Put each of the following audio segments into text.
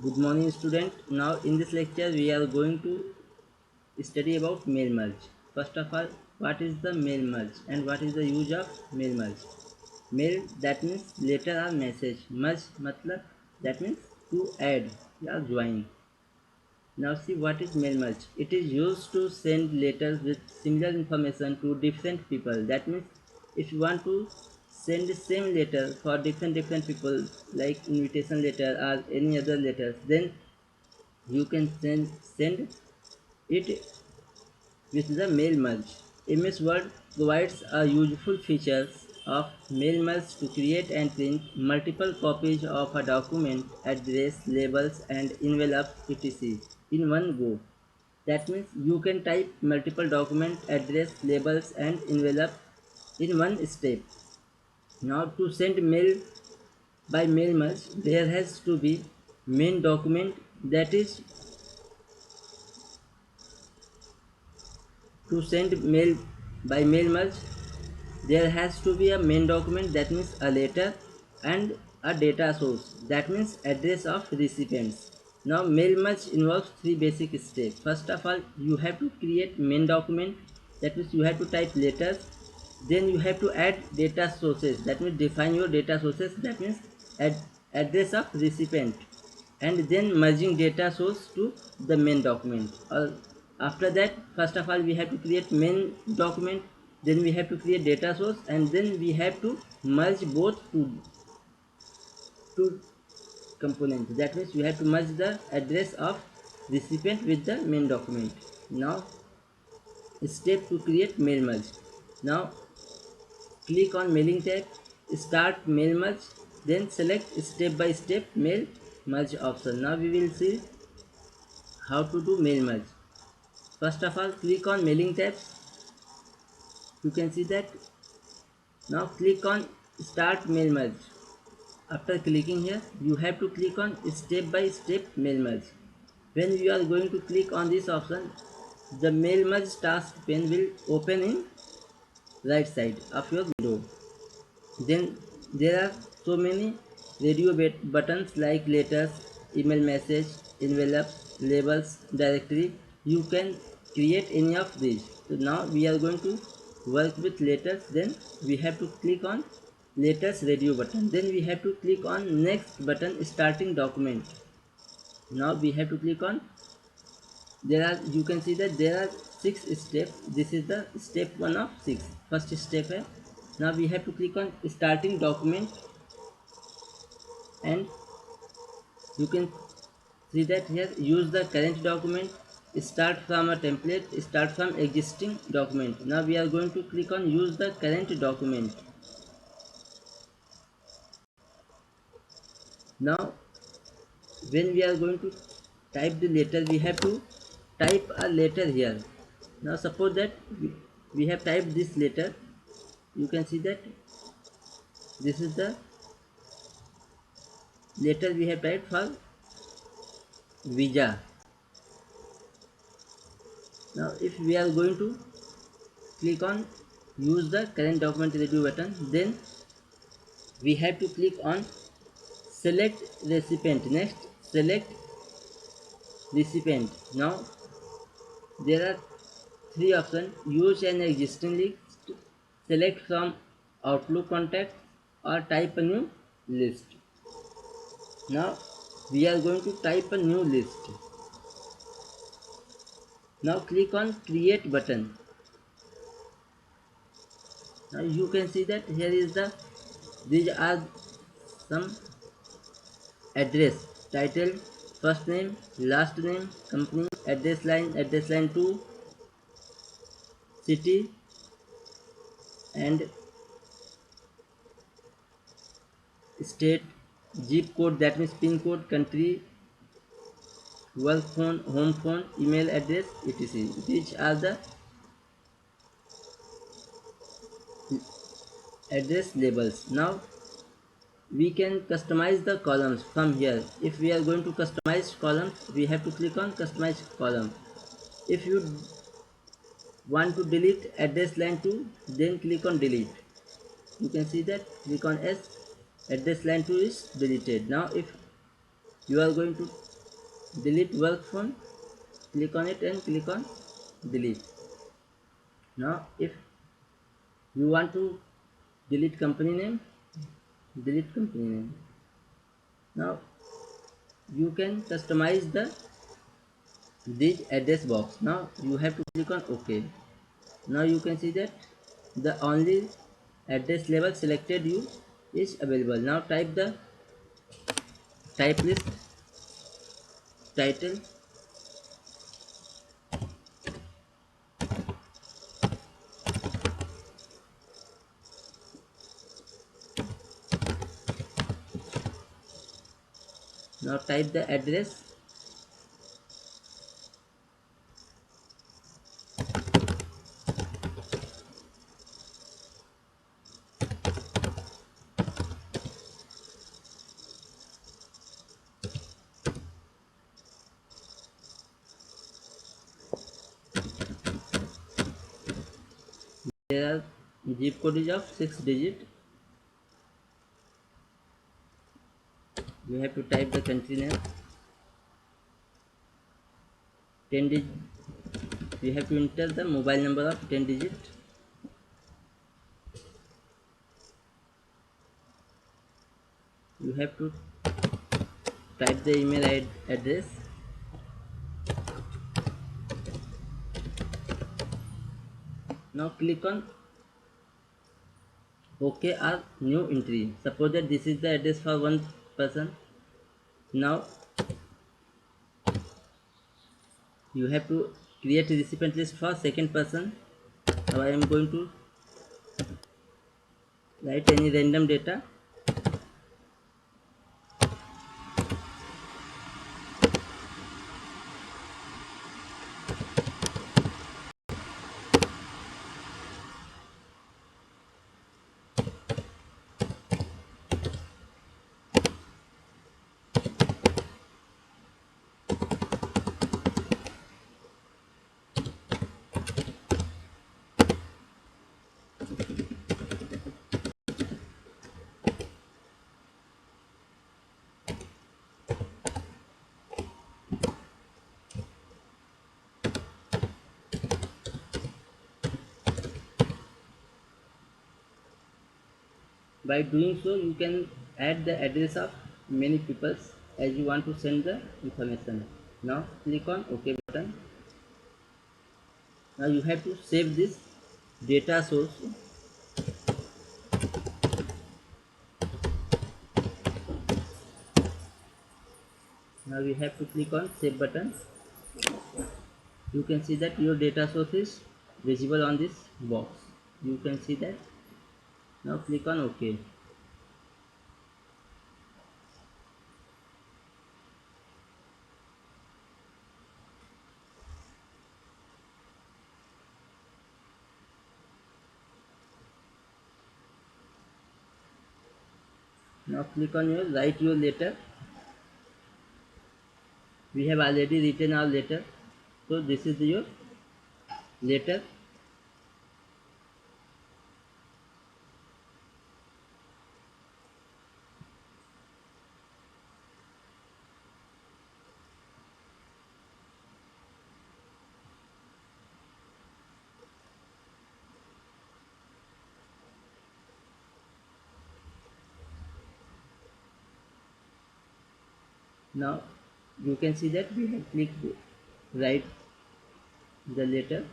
Good morning student. Now in this lecture we are going to study about mail merge. First of all, what is the mail merge and what is the use of mail merge? Mail that means letter or message. Merge matlab that means to add or join. Now see what is mail merge. It is used to send letters with similar information to different people. That means if you want to send the same letter for different people like invitation letter or any other letters, then you can send it with the mail merge. MS Word provides a useful feature of mail merge to create and print multiple copies of a document, address, labels, and envelopes etc. in one go. That means you can type multiple document, address, labels, and envelope in one step. Now to send mail by mail merge, there has to be main document, that is to send mail by mail merge there has to be a main document, that means a letter, and a data source, that means address of recipients. Now mail merge involves three basic steps. First of all, you have to create main document, that means you have to type letters. Then you have to add data sources, that means define your data sources, that means add address of recipient, and then merging data source to the main document. After that, first of all we have to create main document, then we have to create data source, and then we have to merge both two components. That means we have to merge the address of recipient with the main document. Now step to create mail merge. Now click on mailing tab, start mail merge, then select step by step mail merge option. Now we will see how to do mail merge. First of all, click on mailing tab. You can see that. Now click on start mail merge. After clicking here, you have to click on step by step mail merge. When you are going to click on this option, the mail merge task pane will open in right side of your window. Then there are so many radio buttons like letters, email message, envelopes, labels, directory. You can create any of these. So now we are going to work with letters. Then we have to click on letters radio button. Then we have to click on next button, starting document. Now we have to click on, there are, you can see that there are 6 steps. This is the step 1 of 6. First step है. Now we have to click on starting document, and you can see that here use the current document, start from a template, start from existing document. Now we are going to click on use the current document. Now when we are going to type the letter, we have to type a letter here. Now suppose that we have typed this letter. You can see that this is the letter we have typed for visa. Now if we are going to click on use the current document review button, then we have to click on select recipient. Next, select recipient. Now there are three options: use an existing list, select from Outlook contact, or type a new list. Now we are going to type a new list. Now click on create button. Now you can see that here is the, these are some address, title, first name, last name, company, address line 2, city, and state, zip code, that means pin code, country, work phone, home phone, email address etc. These are the address labels. Now we can customize the columns from here. If we are going to customize columns, we have to click on customize column. If you want to delete address line 2, then click on delete. You can see that, click on S, address line 2 is deleted. Now if you are going to delete work phone, click on it and click on delete. Now if you want to delete company name, delete company name. Now you can customize the this address box. Now you have to click on OK. Now you can see that the only address level selected you is available. Now type the type list title. Now type the address. There are zip code is of 6 digit. You have to type the country name. 10 digit. You have to enter the mobile number of 10 digit. You have to type the email address. Now click on OK or new entry. Suppose that this is the address for one person. Now you have to create a recipient list for second person. Now I am going to write any random data. By doing so, you can add the address of many people as you want to send the information. Now click on OK button. Now you have to save this data source. Now we have to click on save button. You can see that your data source is visible on this box. You can see that. Now click on OK. Now click on your write your letter. We have already written our letter. So this is your letter. Now you can see that we have clicked write the letter,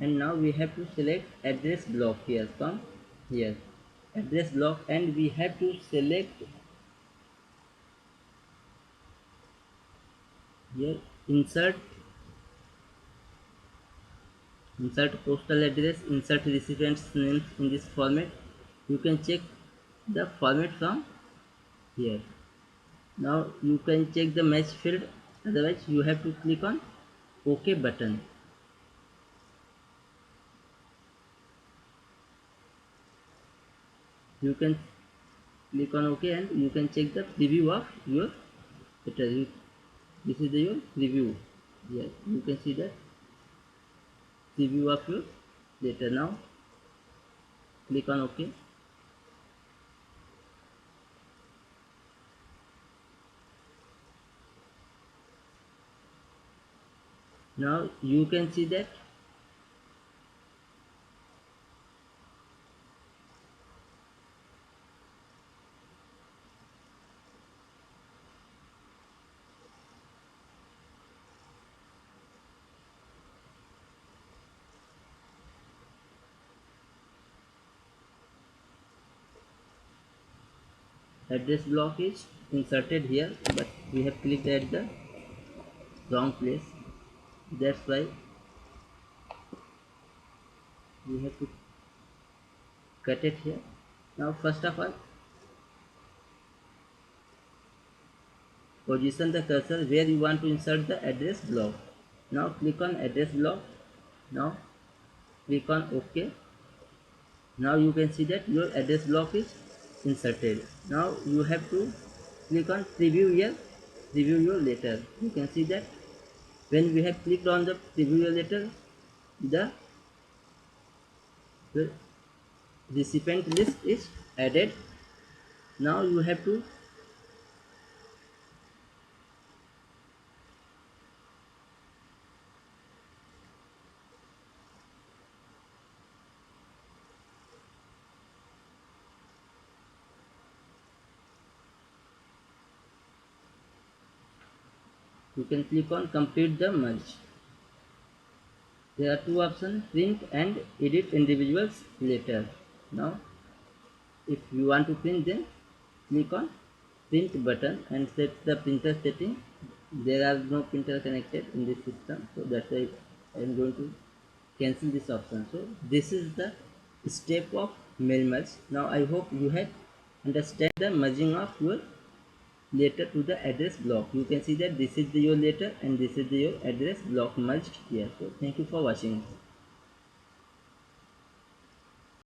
and now we have to select address block here from here address block, and we have to select here insert postal address, insert recipient's names in this format. You can check the format from here. Now you can check the match field, otherwise you have to click on OK button. You can click on OK and you can check the preview of your letter. This is your preview. Yes, you can see that preview of your letter. Now click on OK. Now you can see that address block is inserted here, but we have clicked at the wrong place. That's why we have to cut it here. Now first of all, position the cursor where you want to insert the address block. Now click on address block. Now click on OK. Now you can see that your address block is inserted. Now you have to click on preview here, preview your letter. You can see that when we have clicked on the preview your letter, the recipient list is added. Now you can click on complete the merge. There are two options, print and edit individuals later. Now if you want to print, then click on print button and set the printer setting. There are no printer connected in this system, so that's why I am going to cancel this option. So this is the step of mail merge. Now I hope you have understand the merging of your letter to the address block. You can see that this is your letter and this is your address block merged here. So thank you for watching.